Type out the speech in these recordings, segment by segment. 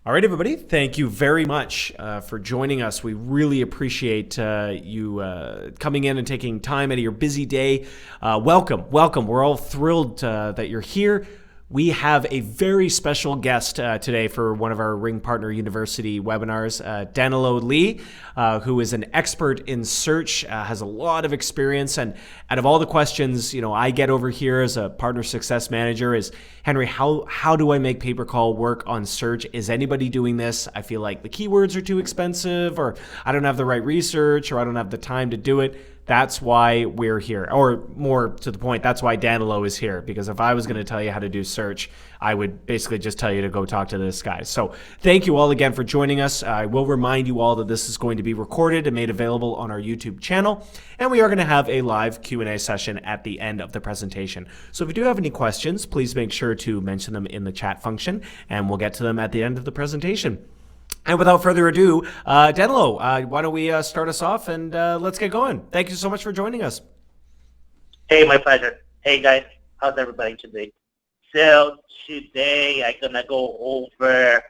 All right, everybody. Thank you very much for joining us. We really appreciate you coming in and taking time out of your busy day. Welcome. We're all thrilled that you're here. We have a very special guest today for one of our RingPartner University webinars, Danilo Lee, who is an expert in search, has a lot of experience. And out of all the questions, I get over here as a partner success manager is, Henry, how do I make pay-per-call work on search? Is anybody doing this? I feel like the keywords are too expensive, or I don't have the right research, or I don't have the time to do it. That's why we're here. Or more to the point, that's why Danilo is here. Because if I was going to tell you how to do search, I would basically just tell you to go talk to this guy. So thank you all again for joining us. I will remind you all that this is going to be recorded and made available on our YouTube channel. And we are going to have a live Q&A session at the end of the presentation. So if you do have any questions, please make sure to mention them in the chat function, and we'll get to them at the end of the presentation. And without further ado, Danilo, why don't we start us off and let's get going. Thank you so much for joining us. Hey, my pleasure. Hey, guys. How's everybody today? So today I'm going to go over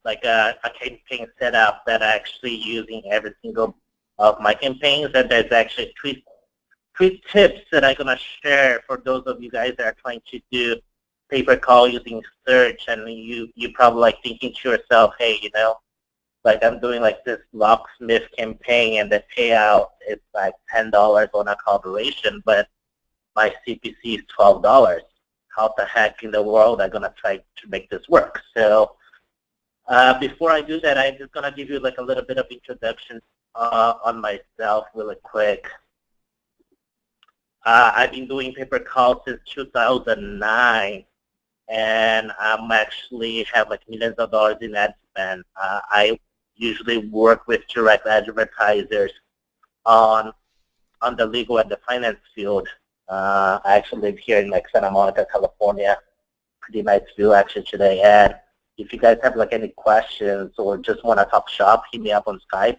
like a campaign setup that I'm actually using every single of my campaigns. And there's actually three tips that I'm going to share for those of you guys that are trying to do pay-per-call using search, and you probably like thinking to yourself, hey, like I'm doing like this locksmith campaign and the payout is like $10 on a collaboration, but my CPC is $12. How the heck in the world am I gonna try to make this work? So before I do that, I'm just gonna give you like a little bit of introduction on myself really quick. I've been doing pay-per-call since 2009. And I'm actually have like millions of dollars in ad spend. I usually work with direct advertisers on the legal and the finance field. I actually live here in like Santa Monica, California. Pretty nice view actually today. And if you guys have like any questions or just want to talk shop, hit me up on Skype.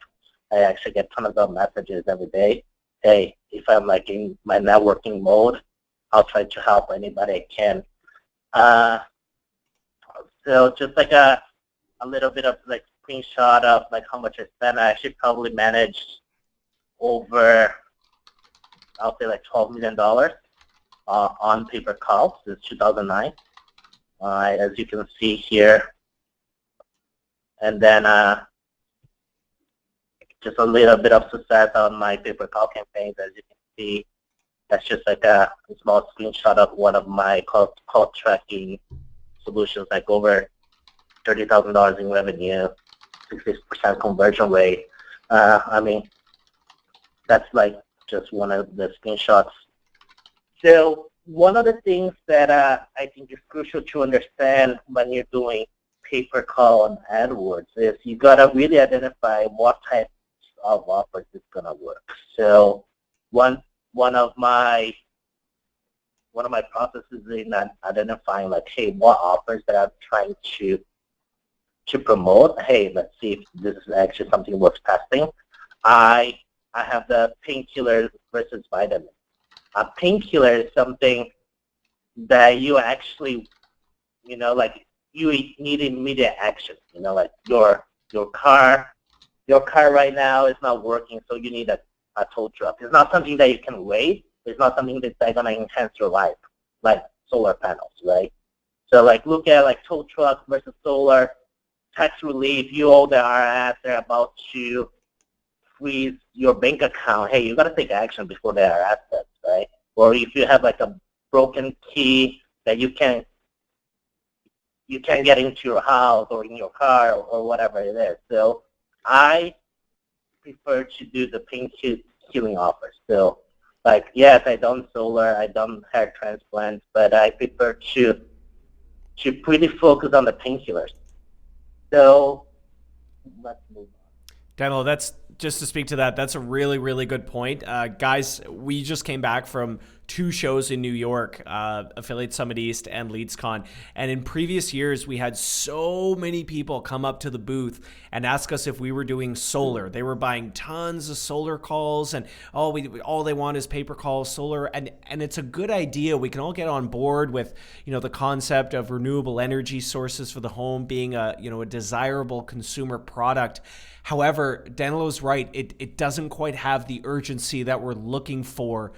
I actually get tons of messages every day. Hey, if I'm like in my networking mode, I'll try to help anybody I can. So just like a little bit of like screenshot of like how much I spent. I actually probably managed over, I'll say like $12 million on pay-per-call since 2009, as you can see here. And then just a little bit of success on my pay-per-call campaigns, as you can see. That's just like a small screenshot of one of my call tracking solutions, like over $30,000 in revenue, 60% conversion rate. I mean, that's like just one of the screenshots. So one of the things that I think is crucial to understand when you're doing pay-per-call on AdWords is you gotta really identify what types of offers is gonna work. So one of my processes in identifying like, hey, what offers that I'm trying to promote. Hey, let's see if this is actually something worth testing. I have the painkiller versus vitamin. A painkiller is something that you actually, like you need immediate action. Like your car right now is not working, so you need a tow truck. It's not something that you can wait. It's not something that's going to enhance your life, like solar panels, right? So like look at like tow truck versus solar, tax relief. You owe the IRS, they're about to freeze your bank account. Hey, you got to take action before the IRS does, right? Or if you have like a broken key that you can't get into your house or in your car or whatever it is. So I prefer to do the pain-killing offers. So, like, yes, I done solar, I done hair transplants, but I prefer to pretty focus on the painkillers. So, let's move on. Danilo, that's just to speak to that. That's a really, really good point. Guys, we just came back from two shows in New York, Affiliate Summit East and LeadsCon. And in previous years, we had so many people come up to the booth and ask us if we were doing solar. They were buying tons of solar calls, and all they want is pay per call solar. And it's a good idea. We can all get on board with the concept of renewable energy sources for the home being a desirable consumer product. However, Danilo's right. It doesn't quite have the urgency that we're looking for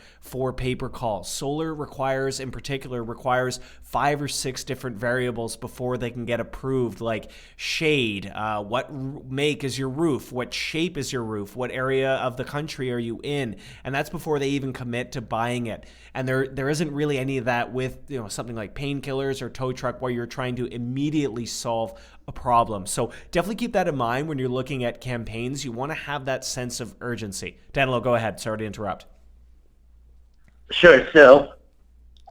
pay-per-call. Solar in particular requires 5 or 6 different variables before they can get approved, like shade, what make is your roof, what shape is your roof, what area of the country are you in, and that's before they even commit to buying it. And there isn't really any of that with something like painkillers or tow truck, where you're trying to immediately solve a problem. So definitely keep that in mind when you're looking at campaigns. You want to have that sense of urgency. Danilo, go ahead. Sorry to interrupt. Sure. So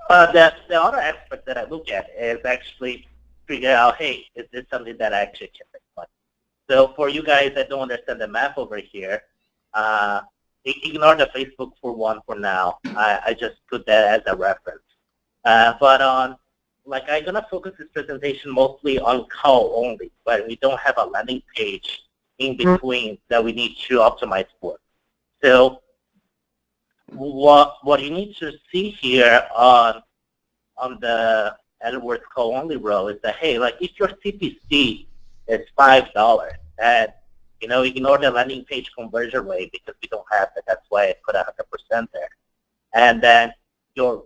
the other aspect that I look at is actually figure out, hey, is this something that I actually can make money? So for you guys that don't understand the math over here, ignore the Facebook for now. I just put that as a reference. But I'm gonna focus this presentation mostly on call only, but we don't have a landing page in between that we need to optimize for. So what you need to see here on the AdWords call only row is that, hey, if your CPC is $5, and ignore the landing page conversion rate because we don't have it. That's why I put 100% there. And then your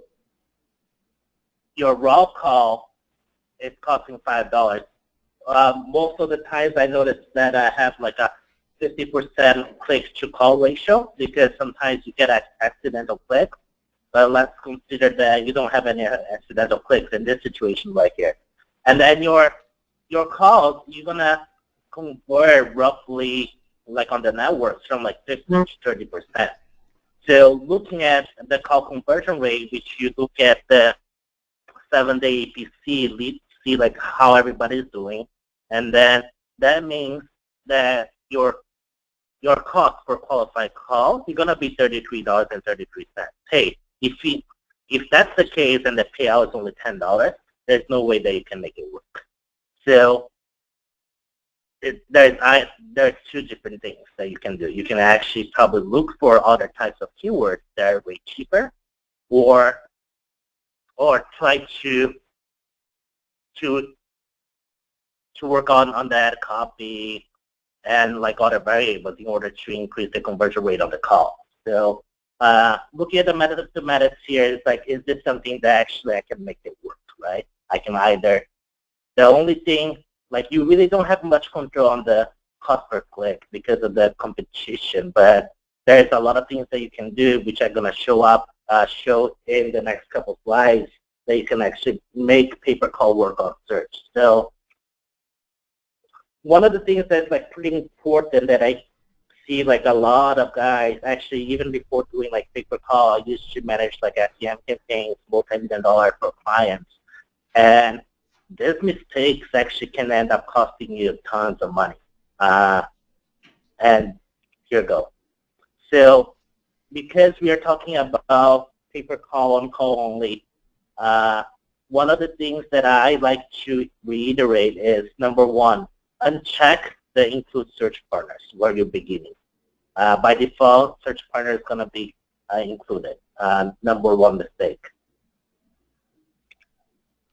raw call is costing $5. Most of the times I notice that I have a 50% clicks to call ratio because sometimes you get accidental clicks. But let's consider that you don't have any accidental clicks in this situation right here. And then your calls, you're gonna convert roughly on the networks from 50 to 30%. So looking at the call conversion rate, which you look at the 7-day APC, lead, see how everybody's doing, and then that means that your cost per qualified call is gonna be $33.33. Hey, if that's the case and the payout is only $10, there's no way that you can make it work. So there's two different things that you can do. You can actually probably look for other types of keywords that are way cheaper, or try to work on that copy and other variables in order to increase the conversion rate of the call. So looking at the methods here, it's is this something that actually I can make it work, right? I can either, the only thing, you really don't have much control on the cost per click because of the competition, but there's a lot of things that you can do, which I'm going to show in the next couple slides, that you can actually make pay-per-call work on search. So one of the things that's pretty important that I see a lot of guys, actually even before doing pay-per-call, I used to manage SEM campaigns, multi-million-dollar for clients, and these mistakes actually can end up costing you tons of money. And here we go. So because we are talking about pay-per-call on call only, one of the things that I like to reiterate is, number one, uncheck the include search partners where you're beginning. By default, search partner is going to be included. Number one mistake.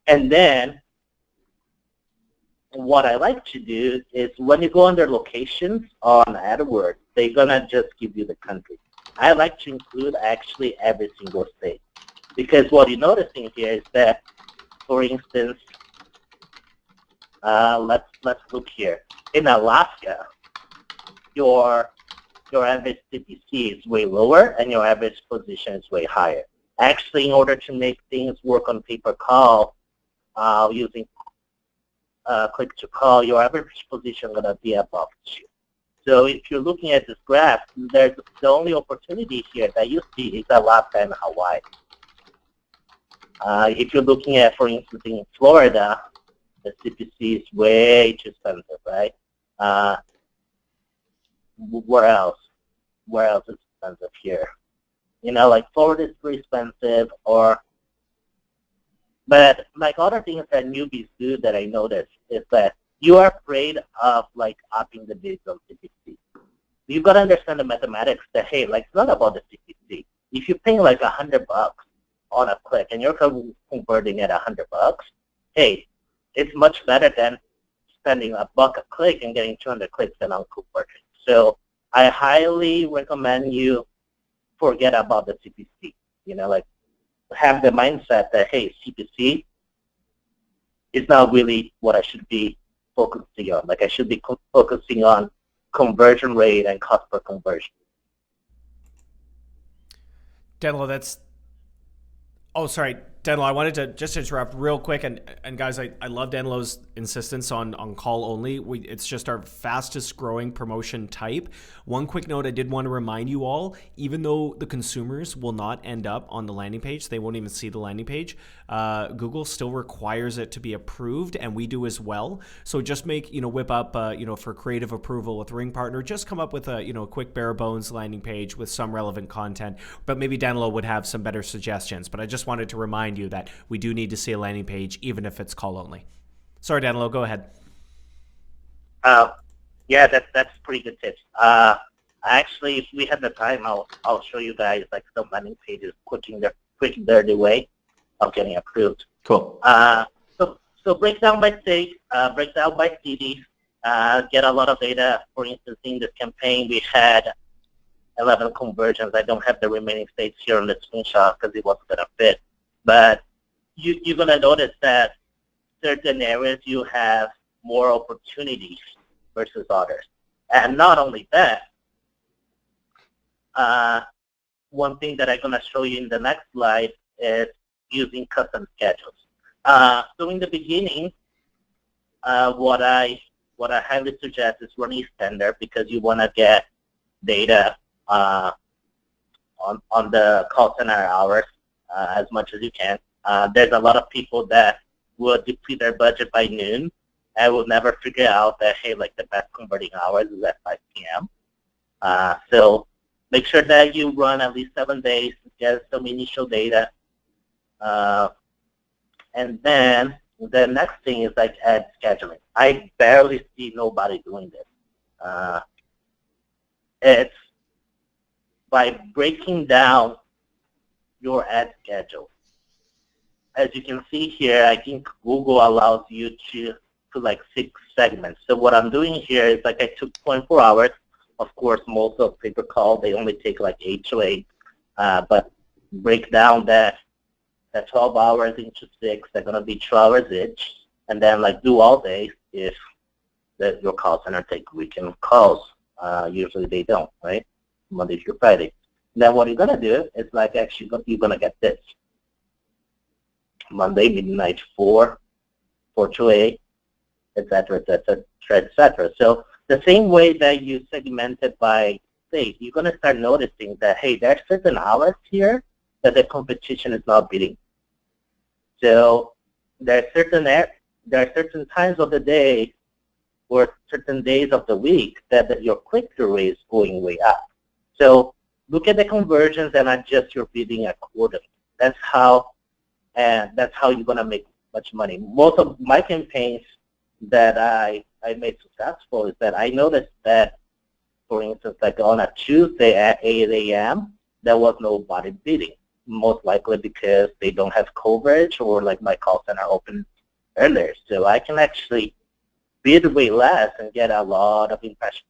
And then what I like to do is when you go under locations on AdWords, they're going to just give you the country. I like to include actually every single state. Because what you're noticing here is that, for instance, let's look here. In Alaska, your average CPC is way lower and your average position is way higher. Actually, in order to make things work on pay-per-call using click-to-call, your average position is going to be above 2. So if you're looking at this graph, the only opportunity here that you see is Alaska and Hawaii. If you're looking at, for instance, in Florida, the CPC is way too expensive, right? Where else? Where else is expensive here? Like forward is too expensive, but like other things that newbies do that I noticed is that you are afraid of like upping the bids on CPC. You got to understand the mathematics that, hey, like it's not about the CPC. If you're paying like $100 on a click and you're converting at $100, hey, it's much better than spending $1 a click and getting 200 clicks and unconverting. So I highly recommend you forget about the CPC. Like have the mindset that, hey, CPC is not really what I should be focusing on. Like I should be focusing on conversion rate and cost per conversion. Danilo, sorry, Danilo, I wanted to just interrupt real quick, and guys, I love Danilo's insistence on call only. It's just our fastest growing promotion type. One quick note I did want to remind you all, even though the consumers will not end up on the landing page, they won't even see the landing page, Google still requires it to be approved, and we do as well. So just whip up, for creative approval with RingPartner, just come up with a quick bare bones landing page with some relevant content, but maybe Danilo would have some better suggestions. But I just wanted to remind you that we do need to see a landing page, even if it's call only. Sorry, Danilo, go ahead. Yeah, that's pretty good tips. Actually, if we have the time, I'll show you guys like some landing pages quick and dirty way of getting approved. Cool. So break down by state, break down by city, get a lot of data. For instance, in this campaign, we had 11 conversions. I don't have the remaining states here on the screenshot because it wasn't going to fit. But you're going to notice that certain areas you have more opportunities versus others. And not only that, one thing that I'm going to show you in the next slide is using custom schedules. So in the beginning, what I highly suggest is running standard because you want to get data on the call center hours as much as you can. There's a lot of people that will deplete their budget by noon and will never figure out that, hey, like the best converting hours is at 5 p.m. So make sure that you run at least 7 days to get some initial data. And then the next thing is like ad scheduling. I barely see nobody doing this. It's by breaking down your ad schedule. As you can see here, I think Google allows you to like 6 segments. So what I'm doing here is like I took 24 hours. Of course, most of pay-per-call, they only take like 8 to 8. But break down that 12 hours into 6, they're going to be 2 hours each. And then like do all day if your call center take weekend calls. Usually they don't, right? Monday through Friday. Then what you're going to do is like actually you're going to get this. Monday, midnight 4 to 8, etc., etc., etc. So the same way that you segmented by state, you're going to start noticing that, hey, there are certain hours here that the competition is not beating. So there are certain times of the day or certain days of the week that your click-through rate is going way up. So look at the conversions and adjust your bidding accordingly. That's how you're going to make much money. Most of my campaigns that I made successful is that I noticed that, for instance, like on a Tuesday at 8 a.m., there was nobody bidding, most likely because they don't have coverage or like my call center opened earlier. So I can actually bid way less and get a lot of impressions.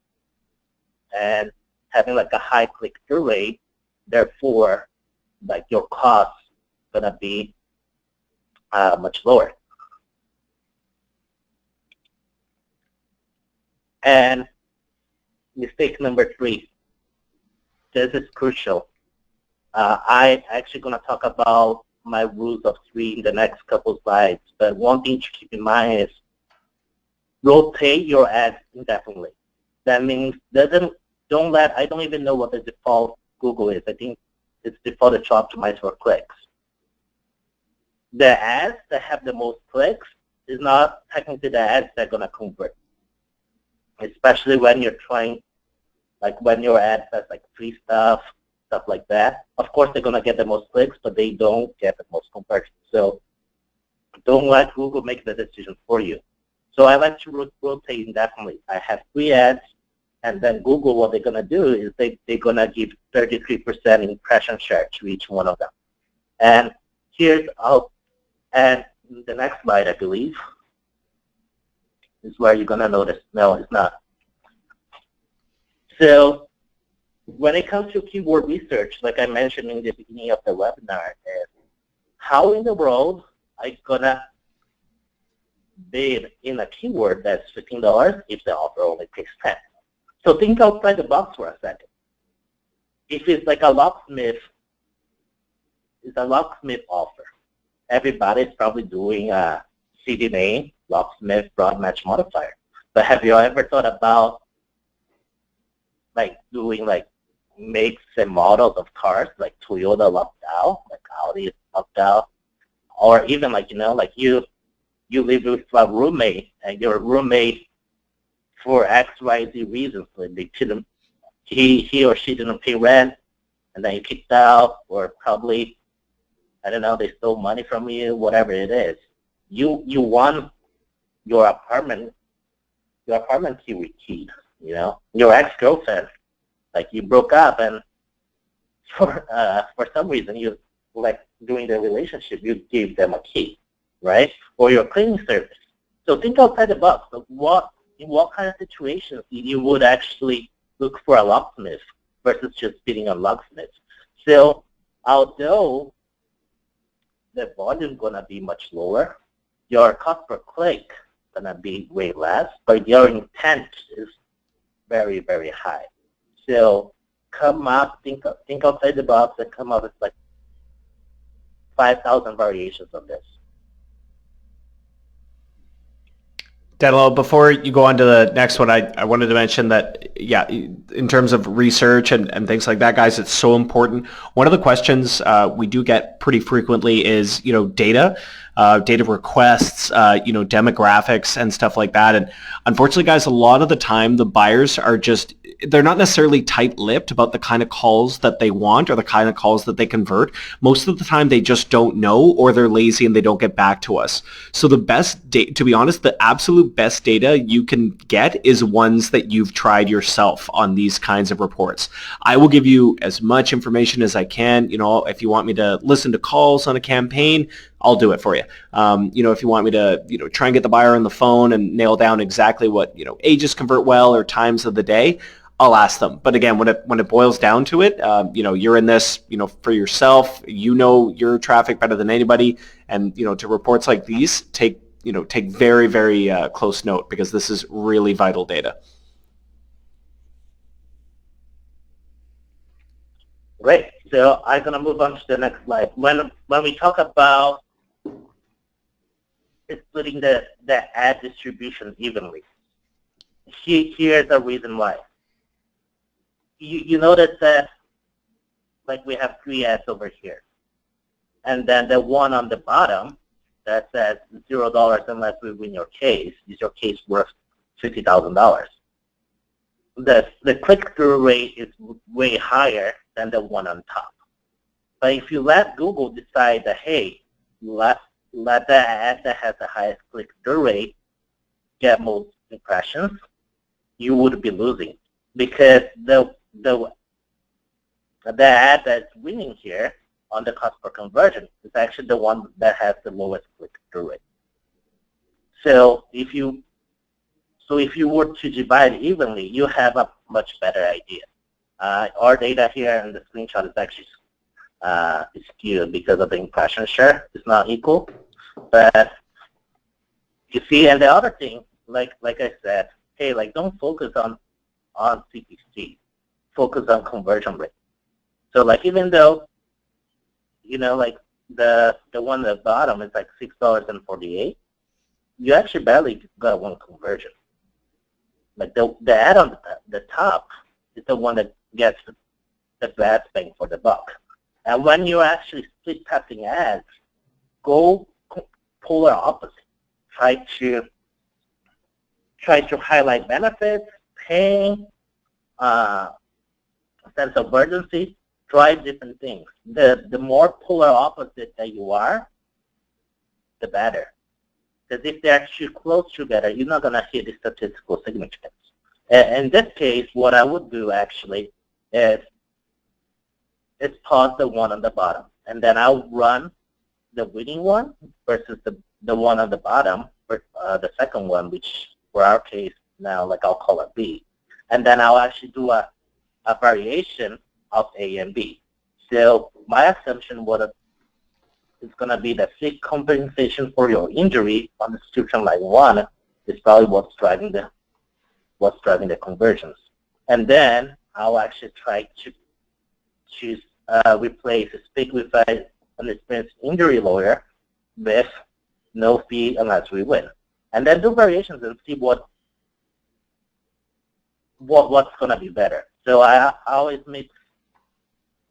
And having like a high click-through rate, therefore, like your costs going to be much lower. And mistake number 3, this is crucial. I'm actually going to talk about my rules of 3 in the next couple slides, but one thing to keep in mind is rotate your ads indefinitely. That means I don't even know what the default Google is. I think it's defaulted to optimize for clicks. The ads that have the most clicks is not technically the ads that are going to convert, especially when you're trying, like when your ad says like free stuff stuff like that. Of course, they're going to get the most clicks, but they don't get the most conversions. So don't let Google make the decision for you. So I like to rotate indefinitely. I have 3 ads, and then Google, what they're going to do is they're going to give 33% impression share to each one of them. And here's how, and the next slide, I believe, is where you're going to notice. No, it's not. So when it comes to keyword research, like I mentioned in the beginning of the webinar, is how in the world I gonna bid in a keyword that's $15 if the offer only pays 10? So think outside the box for a second. If it's like a locksmith, it's a locksmith offer. Everybody's probably doing a CDNA, locksmith, broad match modifier. But have you ever thought about like doing like makes and models of cars, like Toyota Lockdown, like Audi Lockdown, or even like, you know, like you live with a roommate and your roommate for XYZ reasons, like they didn't, he or she didn't pay rent, and then you kicked out, or probably, I don't know, they stole money from you, whatever it is. You want your apartment key rekeyed, you know, your ex-girlfriend, like you broke up and for some reason you, like during the relationship, you gave them a key, right? Or your cleaning service. So think outside the box. Of in what kind of situations you would actually look for a locksmith versus just bidding on locksmith. So although the volume is going to be much lower, your cost per click is going to be way less, but your intent is very, very high. So come up, think outside the box, and come up with like 5,000 variations of this. Danilo, before you go on to the next one, I wanted to mention that, yeah, in terms of research and things like that, guys, it's so important. One of the questions we do get pretty frequently is, data requests, demographics and stuff like that. And unfortunately, guys, a lot of the time the buyers are just, they're not necessarily tight-lipped about the kind of calls that they want or the kind of calls that they convert. Most of the time they just don't know, or they're lazy and they don't get back to us. So the best data, to be honest, the absolute best data you can get is ones that you've tried yourself on these kinds of reports. I will give you as much information as I can. If you want me to listen to calls on a campaign, I'll do it for you. If you want me to, try and get the buyer on the phone and nail down exactly what, ages convert well or times of the day, I'll ask them. But again, when it boils down to it, you're in this, for yourself, your traffic better than anybody. And, to reports like these, take very, very close note, because this is really vital data. Great. So I'm going to move on to the next slide. When we talk about splitting the ad distribution evenly, here's the reason why. You notice that, like, we have 3 ads over here, and then the one on the bottom that says $0 unless we win your case. Is your case worth $50,000? The click-through rate is way higher than the one on top. But if you let Google decide that, hey, let the ad that has the highest click-through rate get most impressions, you would be losing, because the ad that's winning here on the cost per conversion is actually the one that has the lowest click-through rate. So if you were to divide evenly, you have a much better idea. Our data here in the screenshot is actually skewed because of the impression share. It's not equal. But you see, and the other thing, like I said, hey, like, don't focus on CPC. Focus on conversion rate. So, like, even though, like the one at the bottom is like $6.48, you actually barely got one conversion. Like the ad on the top is the one that gets the best bang for the buck. And when you're actually split testing ads, go polar opposite. Try to highlight benefits, pain, sense of urgency. try different things. The more polar opposite that you are, the better. Because if they're actually close together, you're not going to hit the statistical significance. In this case, what I would do actually is pause the one on the bottom, and then I'll run the winning one versus the one on the bottom, or the second one, which for our case now, like I'll call it B. And then I'll actually do a variation of A and B. So my assumption is going to be that sick compensation for your injury on the subscription line 1 is probably what's driving the conversions. And then I'll actually try to choose speak with an experienced injury lawyer with no fee unless we win. And then do variations and see what's going to be better. So I always mix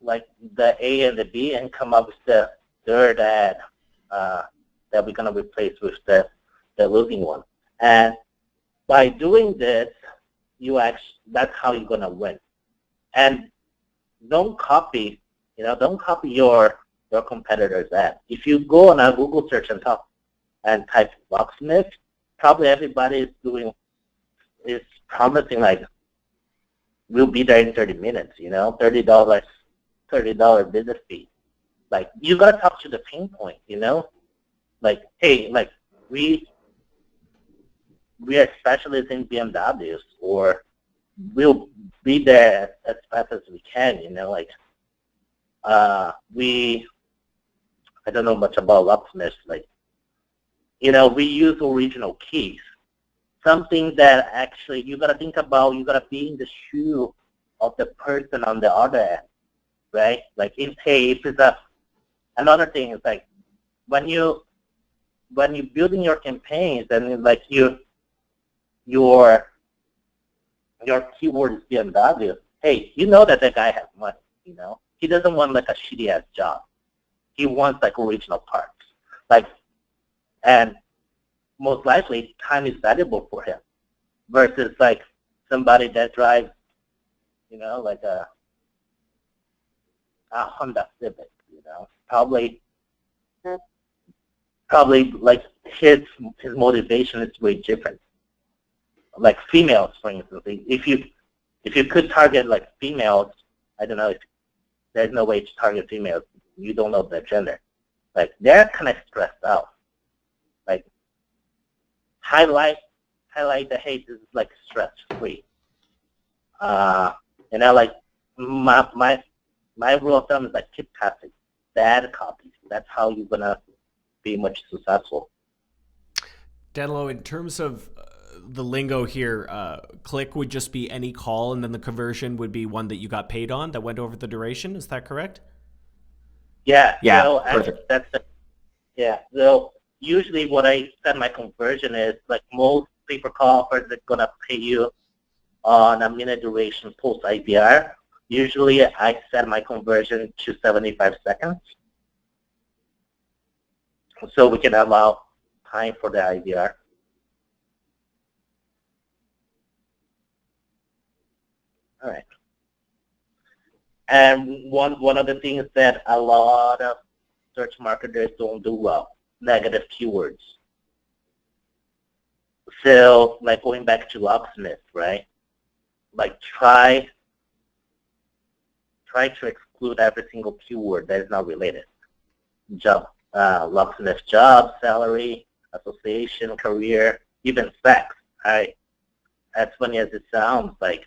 like the A and the B and come up with the third ad that we're going to replace with the losing one. And by doing this, that's how you're going to win. And don't copy your competitor's ad. If you go on a Google search and type locksmith, probably everybody is promising like we'll be there in 30 minutes, $30 business fee. Like you gotta talk to the pain point, like, hey, like we are specialists in BMWs, or we'll be there as fast as we can, I don't know much about locksmiths, like, we use original keys. Something that actually you gotta think about, you gotta be in the shoe of the person on the other end, right? Like if it's another thing is like when you're building your campaigns and like your keyword is BMW, hey, that guy has money, He doesn't want like a shitty ass job. He wants like original parts. Like, and most likely time is valuable for him versus like somebody that drives, like a Honda Civic, probably like his motivation is way different. Like females, for instance, if you could target like females, I don't know if there's no way to target females. You don't know their gender. Like they're kind of stressed out. Like highlight the hey, this is like stress free. Like my rule of thumb is like keep passing bad copies. That's how you're gonna be much successful. Danilo, in terms of the lingo here, click would just be any call, and then the conversion would be one that you got paid on that went over the duration. Is that correct? Yeah. Perfect. So usually what I set my conversion is like most pay-per-call offers are gonna pay you on a minute duration post IVR. Usually I set my conversion to 75 seconds, so we can allow time for the IVR. All right. And one of the things that a lot of search marketers don't do well, negative keywords. So like going back to locksmith, right? Like try to exclude every single keyword that is not related. Job, locksmith job, salary, association, career, even sex. As funny as it sounds, like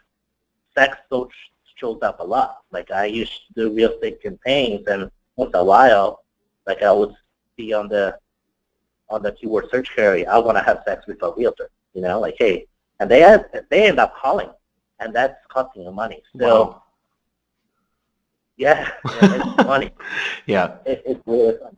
sex shows up a lot. Like I used to do real estate campaigns, and once in a while, like I would see on the keyword search query, I want to have sex with a realtor. Like hey, and they end up calling, and that's costing you money. So wow. yeah, it's funny. Yeah, it's really fun.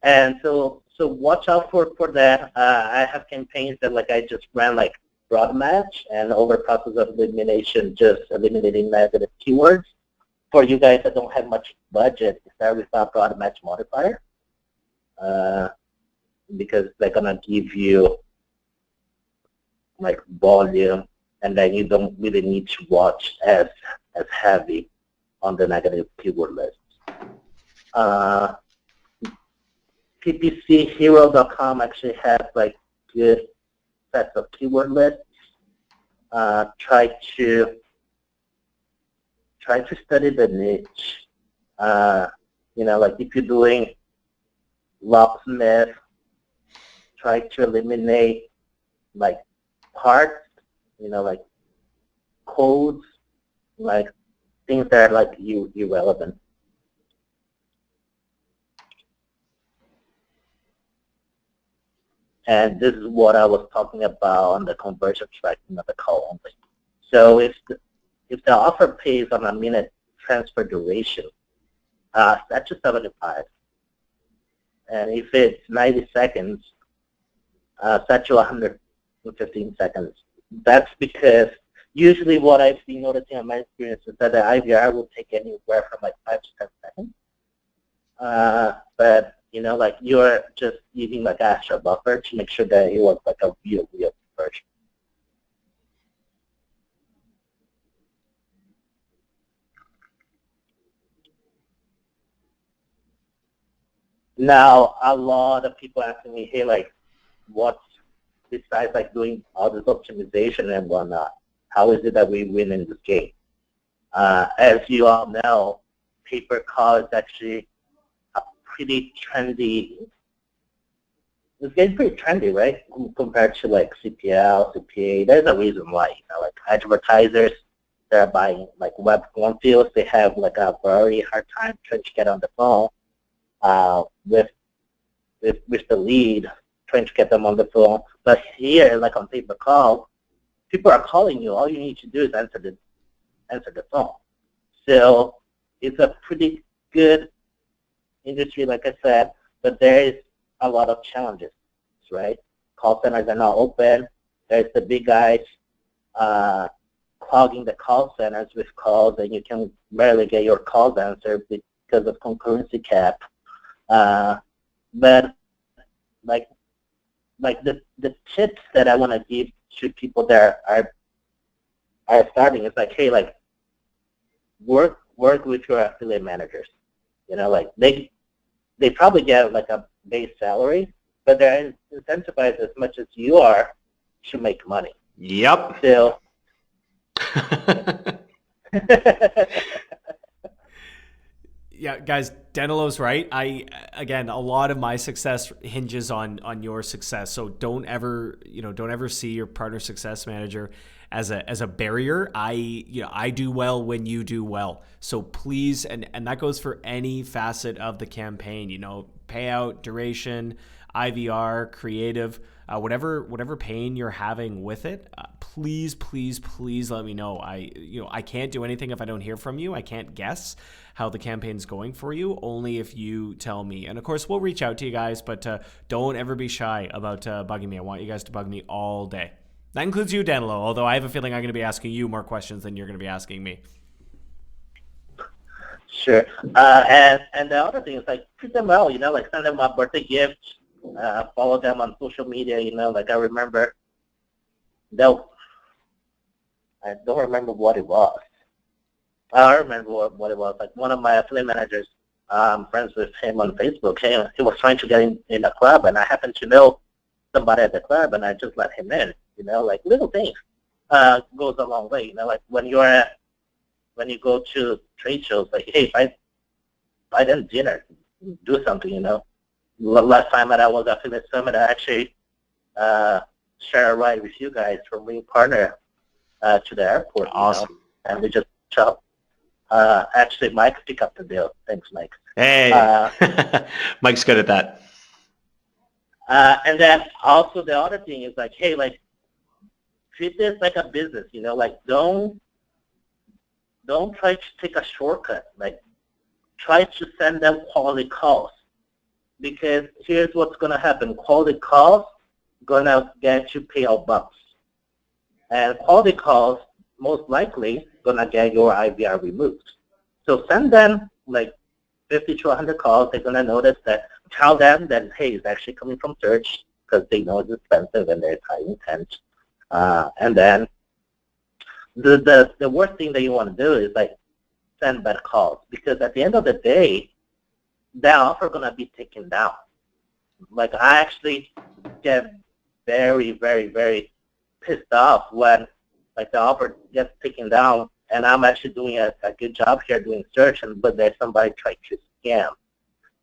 And so watch out for that. I have campaigns that like I just ran like broad match, and over process of elimination, just eliminating negative keywords. For you guys that don't have much budget, start with a broad match modifier, because they're gonna give you like volume, and then you don't really need to watch as as heavy on the negative keyword list. PPChero.com actually has like good sets of keyword lists. Try to study the niche. Like if you're doing locksmith, try to eliminate like parts, like codes, like things that are like irrelevant. And this is what I was talking about on the conversion tracking of the call only. So if the offer pays on a minute transfer duration, set to 75. And if it's 90 seconds, set to 115 seconds. That's because usually what I've been noticing in my experience is that the IVR will take anywhere from like 5 to 10 seconds. But like you're just using like extra buffer to make sure that it was like a real conversion. Now, a lot of people asking me, hey, like, what's besides like doing all this optimization and whatnot? How is it that we win in this game? As you all know, pay-per-call is actually a pretty trendy. It's getting pretty trendy, right? Compared to like CPL, CPA. There's a reason why. Like advertisers that are buying like web form fields, they have like a very hard time trying to get on the phone with the lead, trying to get them on the phone. But here, like on pay-per-call, people are calling you. All you need to do is answer the phone. So it's a pretty good industry, like I said, but there is a lot of challenges, right? Call centers are not open. There's the big guys clogging the call centers with calls, and you can barely get your calls answered because of concurrency cap. But like the tips that I want to give to people that are starting is like, hey, like work with your affiliate managers. Like they probably get like a base salary, but they're incentivized as much as you are to make money. Yep. So yeah, guys, Danilo's right. Again, a lot of my success hinges on your success. So don't ever see your partner success manager as a barrier. I do well when you do well. So please, and that goes for any facet of the campaign, payout, duration, IVR, creative, whatever pain you're having with it, please let me know. I can't do anything if I don't hear from you. I can't guess how the campaign's going for you, only if you tell me. And of course, we'll reach out to you guys, but don't ever be shy about bugging me. I want you guys to bug me all day. That includes you, Danilo, although I have a feeling I'm going to be asking you more questions than you're going to be asking me. Sure. And the other thing is like treat them well, like send them a birthday gift, follow them on social media, like I remember I don't remember what it was. I remember what it was. Like one of my affiliate managers, I'm friends with him on Facebook. He was trying to get in a club, and I happened to know somebody at the club, and I just let him in. Like little things goes a long way. Like when you go to trade shows, like hey, buy them dinner, do something. Last time that I was at Affiliate Summit, I actually shared a ride with you guys from RingPartner to the airport. Awesome. And we just chopped. Actually, Mike picked up the bill. Thanks, Mike. Hey, Mike's good at that. And then also the other thing is like, hey, like treat this like a business. Like don't try to take a shortcut. Like try to send them quality calls, because here's what's gonna happen: quality calls gonna get you payout bucks, and quality calls most likely gonna get your IVR removed. So send them like 50 to 100 calls. They're gonna notice that. Tell them that hey, it's actually coming from search, because they know it's expensive and there's high intent. And then The worst thing that you want to do is like send bad calls, because at the end of the day, that offer gonna be taken down. Like I actually get very, very, very pissed off when like the offer gets taken down, and I'm actually doing a good job here doing search, but there's somebody trying to scam,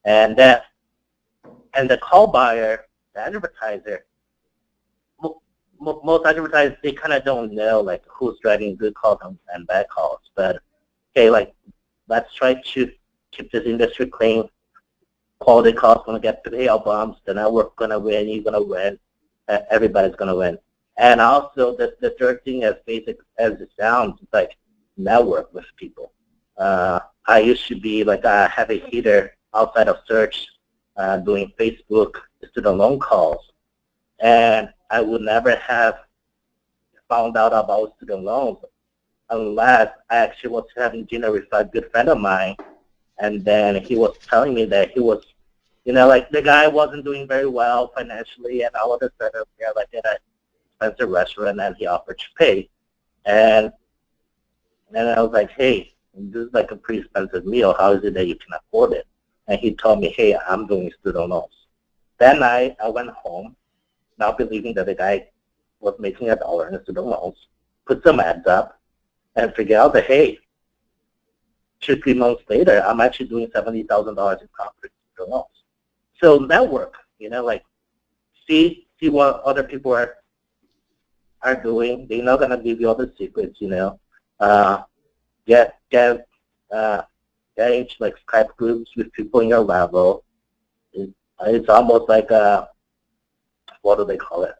and the call buyer, the advertiser, most advertisers, they kind of don't know like who's driving good calls and bad calls. But okay, like let's try to keep this industry clean. Quality calls gonna get payout bumps. The network gonna win. You're gonna win. Everybody's gonna win. And also the third thing, as basic as it sounds, is like network with people. I used to be like a heavy hitter outside of search, doing Facebook student loan calls, and I would never have found out about student loans unless I actually was having dinner with a good friend of mine, and then he was telling me that he was, like the guy wasn't doing very well financially, and all of a sudden we are like at an expensive restaurant, and he offered to pay, and I was like, hey, this is like a pretty expensive meal. How is it that you can afford it? And he told me, hey, I'm doing student loans. That night I went home, not believing that the guy was making $1 in student loans, put some ads up, and figure out that, hey, 2-3 months later, I'm actually doing $70,000 in profit student loans. So network, like see what other people are doing. They're not gonna give you all the secrets, Get into like Skype groups with people in your level. It's almost like what do they call it?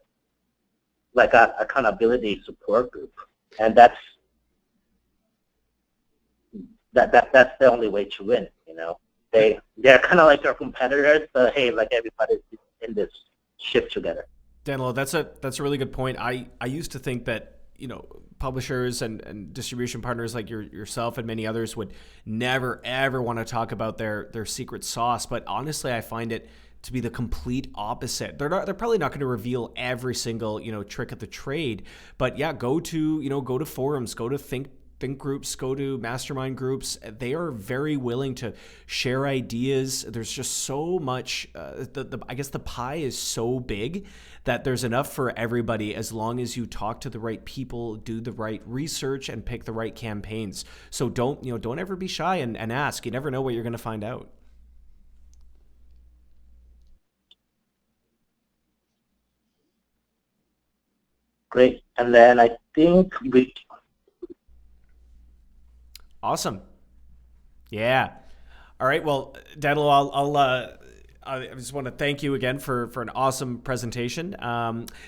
Like a accountability support group, and that's the only way to win. They're kind of like your competitors, but hey, like everybody's in this ship together. Danilo, that's a really good point. I used to think that publishers and distribution partners like yourself and many others would never ever want to talk about their secret sauce, but honestly, I find it to be the complete opposite. They're probably not going to reveal every single trick of the trade, but yeah, go to forums, go to think groups, go to mastermind groups. They are very willing to share ideas. There's just so much. I guess the pie is so big that there's enough for everybody as long as you talk to the right people, do the right research, and pick the right campaigns. So don't ever be shy and ask. You never know what you're going to find out. Great. And then I think we. Awesome. Yeah. All right. Well, Danilo, I just want to thank you again for an awesome presentation.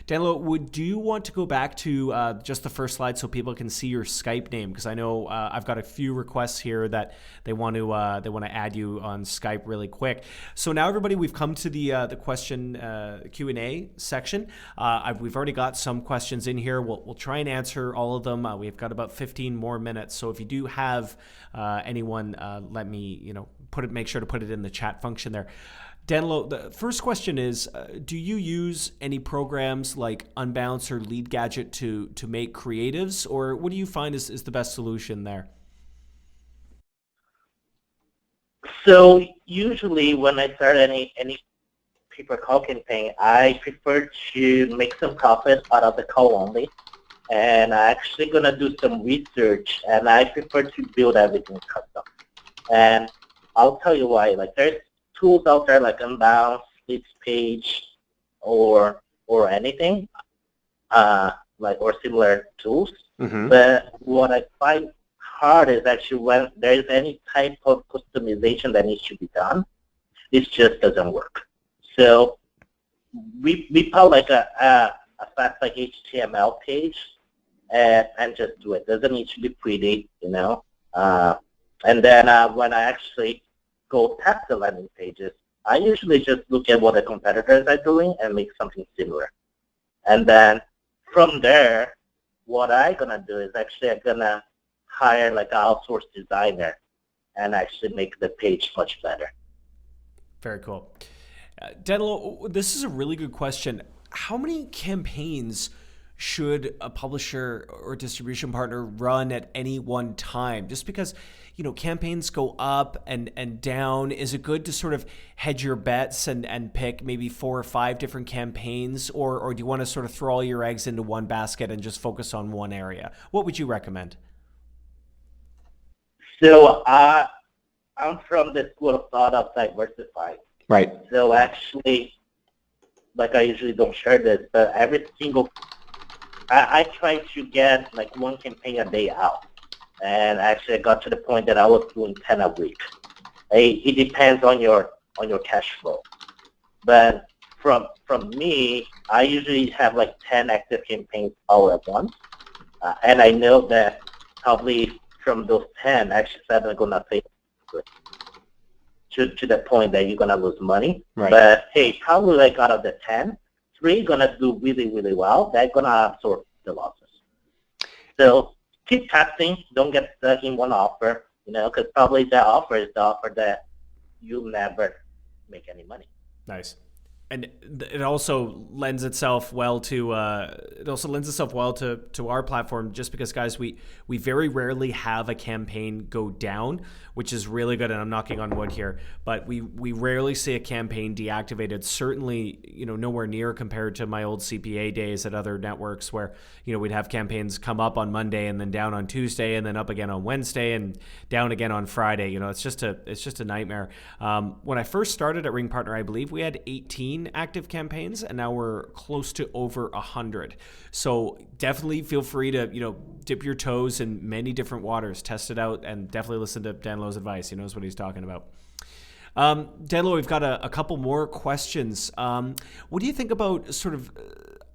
Danilo, do you want to go back to just the first slide so people can see your Skype name? Because I know I've got a few requests here that they want to add you on Skype really quick. So now, everybody, we've come to the question Q&A section. We've already got some questions in here. We'll try and answer all of them. We've got about 15 more minutes. So if you do have anyone, let me make sure to put it in the chat function there. Danilo, the first question is, do you use any programs like Unbounce or Lead Gadget to make creatives, or what do you find is the best solution there? So usually when I start any pay-per-call campaign, I prefer to make some profit out of the call only, and I'm actually going to do some research, and I prefer to build everything custom. And I'll tell you why. Like, there's tools out there like Unbounce, Page, or anything, or similar tools. Mm-hmm. But what I find hard is actually when there's any type of customization that needs to be done, it just doesn't work. So we put like a fast like HTML page and just do it. Doesn't need to be pretty, and then when I actually go test the landing pages, I usually just look at what the competitors are doing and make something similar. And then from there, what I'm going to do is actually I'm going to hire like an outsourced designer and actually make the page much better. Very cool. Danilo, this is a really good question. How many campaigns should a publisher or distribution partner run at any one time? Just because, campaigns go up and down. Is it good to sort of hedge your bets and pick maybe 4 or 5 different campaigns, or do you want to sort of throw all your eggs into one basket and just focus on one area? What would you recommend? So I'm from the school of thought of diversify. Right. So actually, like I usually don't share this, but I try to get like one campaign a day out. And actually I got to the point that I was doing 10 a week. It depends on your cash flow. But from me, I usually have like 10 active campaigns all at once. And I know that probably from those 10, actually 7 are going to pay to the point that you're going to lose money. Right. But hey, probably like out of the 10, 3 going to do really, really well. They're going to absorb the losses. So keep testing. Don't get stuck in one offer, because probably that offer is the offer that you'll never make any money. Nice. And it also lends itself well to our platform, just because, guys, we very rarely have a campaign go down, which is really good. And I'm knocking on wood here, but we rarely see a campaign deactivated. Certainly, nowhere near compared to my old CPA days at other networks, where we'd have campaigns come up on Monday and then down on Tuesday and then up again on Wednesday and down again on Friday. It's just a nightmare. When I first started at RingPartner, I believe we had 18 active campaigns, and now we're close to over 100. So definitely feel free to dip your toes in many different waters, test it out, and definitely listen to Danilo's advice. He knows what he's talking about. Danilo, we've got a couple more questions. What do you think about sort of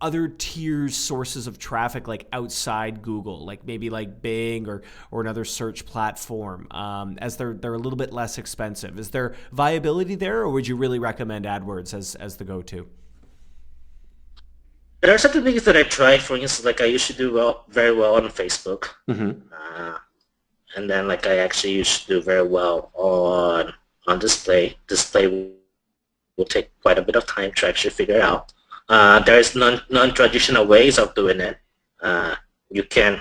other tiers, sources of traffic, like outside Google, like maybe like Bing or another search platform, as they're a little bit less expensive? Is there viability there, or would you really recommend AdWords as the go-to? There are certain things that I try. For instance, like I used to do very well on Facebook, and then like I actually used to do very well on display. Display will take quite a bit of time to actually figure out. There's non-traditional ways of doing it. You can,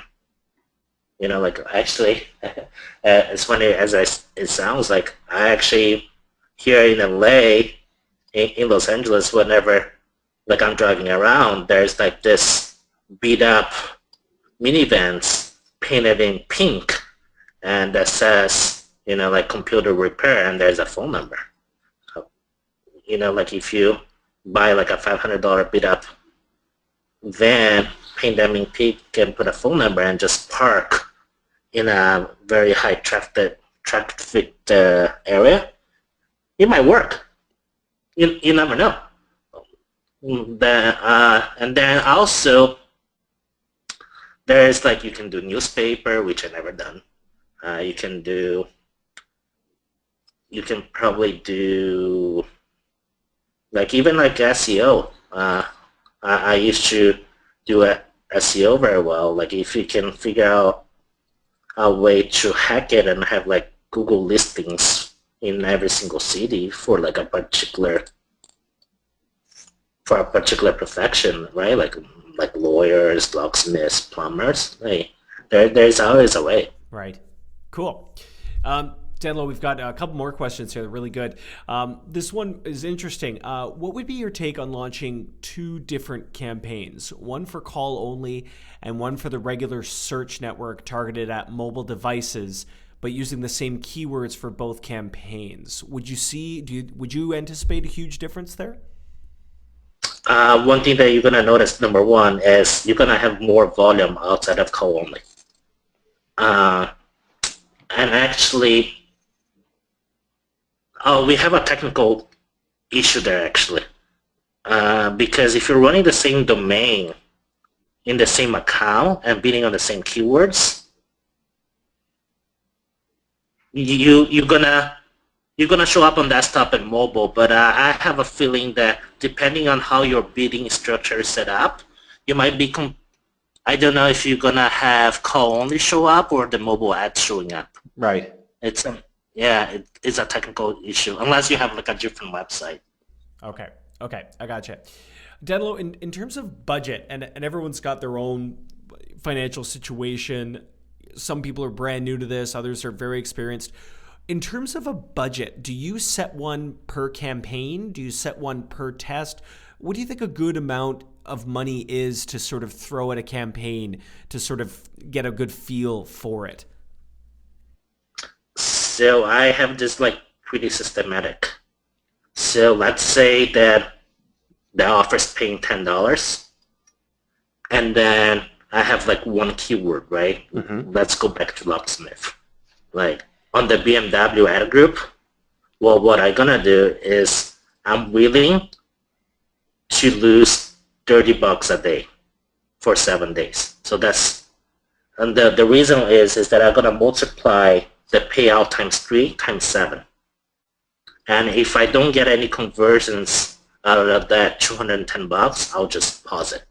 actually, as funny as it sounds, like I actually, here in LA, in Los Angeles, whenever like I'm driving around, there's like this beat up minivans painted in pink, and that says, like computer repair, and there's a phone number. So, like if you buy like a $500 beat up van, paint them in pink, and put a phone number, and just park in a very high traffic area, it might work. You never know. And then also there's like, you can do newspaper, which I never done. You can probably do like even like SEO. I used to do SEO very well. Like if you can figure out a way to hack it and have like Google listings in every single city for like a particular profession, right? Like lawyers, locksmiths, plumbers. There's always a way. Right. Cool. Danilo, we've got a couple more questions here. They're really good. This one is interesting. What would be your take on launching 2 different campaigns, one for call only and one for the regular search network targeted at mobile devices, but using the same keywords for both campaigns? Would you anticipate a huge difference there? One thing that you're going to notice, number one, is you're going to have more volume outside of call only. And actually, we have a technical issue there, actually. Because if you're running the same domain in the same account and bidding on the same keywords, you're gonna show up on desktop and mobile. But I have a feeling that depending on how your bidding structure is set up, you might be. I don't know if you're gonna have call only show up or the mobile ads showing up. Right. It's a technical issue unless you have like a different website. Okay. Okay. I gotcha. Danilo, in terms of budget, and everyone's got their own financial situation. Some people are brand new to this. Others are very experienced. In terms of a budget, do you set one per campaign? Do you set one per test? What do you think a good amount of money is to sort of throw at a campaign to sort of get a good feel for it? So I have this like pretty systematic. So let's say that the offer's paying $10, and then I have like one keyword, right? Mm-hmm. Let's go back to locksmith. Like on the BMW ad group, well, what I'm gonna do is I'm willing to lose $30 a day for 7 days. So that's, and the reason is that I'm gonna multiply the payout times 3 times 7. And if I don't get any conversions out of that $210, I'll just pause it.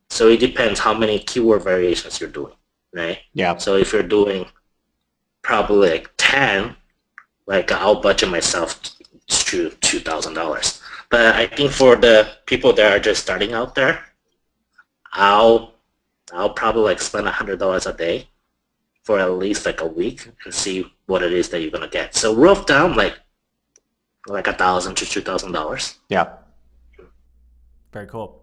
So it depends how many keyword variations you're doing, right? Yeah. So if you're doing probably like 10, like I'll budget myself to $2,000. But I think for the people that are just starting out there, I'll probably like spend $100 a day for at least like a week and see what it is that you're gonna get. So rough down like $1,000 to $2,000. Yeah. Very cool.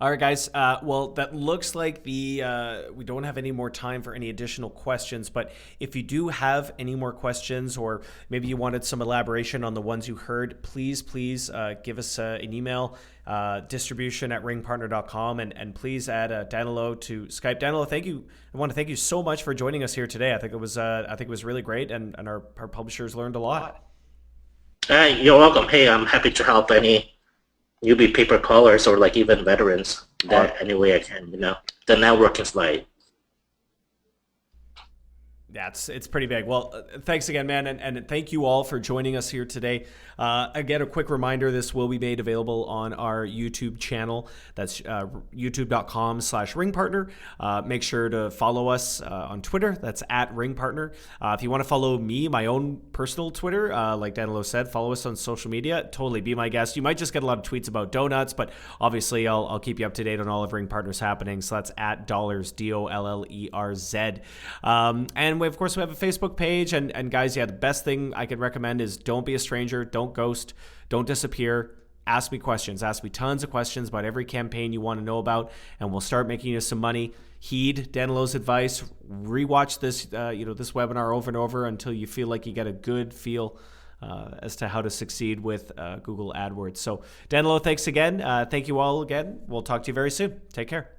All right, guys. Well, that looks like we don't have any more time for any additional questions. But if you do have any more questions, or maybe you wanted some elaboration on the ones you heard, please give us an email, distribution@ringpartner.com, and please add Danilo to Skype. Danilo, thank you. I want to thank you so much for joining us here today. I think it was really great, and our publishers learned a lot. You're welcome. Hey, I'm happy to help any newbie paper callers or like even veterans that any way I can, The network is like... Yeah, it's pretty big. Well, thanks again, man, and thank you all for joining us here today. Again, a quick reminder, this will be made available on our YouTube channel. That's youtube.com/RingPartner. Make sure to follow us on Twitter. That's @RingPartner. If you want to follow me, my own personal Twitter, like Danilo said, follow us on social media. Totally be my guest. You might just get a lot of tweets about donuts, but obviously I'll keep you up to date on all of RingPartner's happenings. So that's @dollars, DOLLERZ. And of course, we have a Facebook page. And guys, yeah, the best thing I could recommend is don't be a stranger. Don't ghost. Don't disappear. Ask me questions. Ask me tons of questions about every campaign you want to know about, and we'll start making you some money. Heed Danilo's advice. Rewatch this, this webinar over and over until you feel like you get a good feel as to how to succeed with Google AdWords. So, Danilo, thanks again. Thank you all again. We'll talk to you very soon. Take care.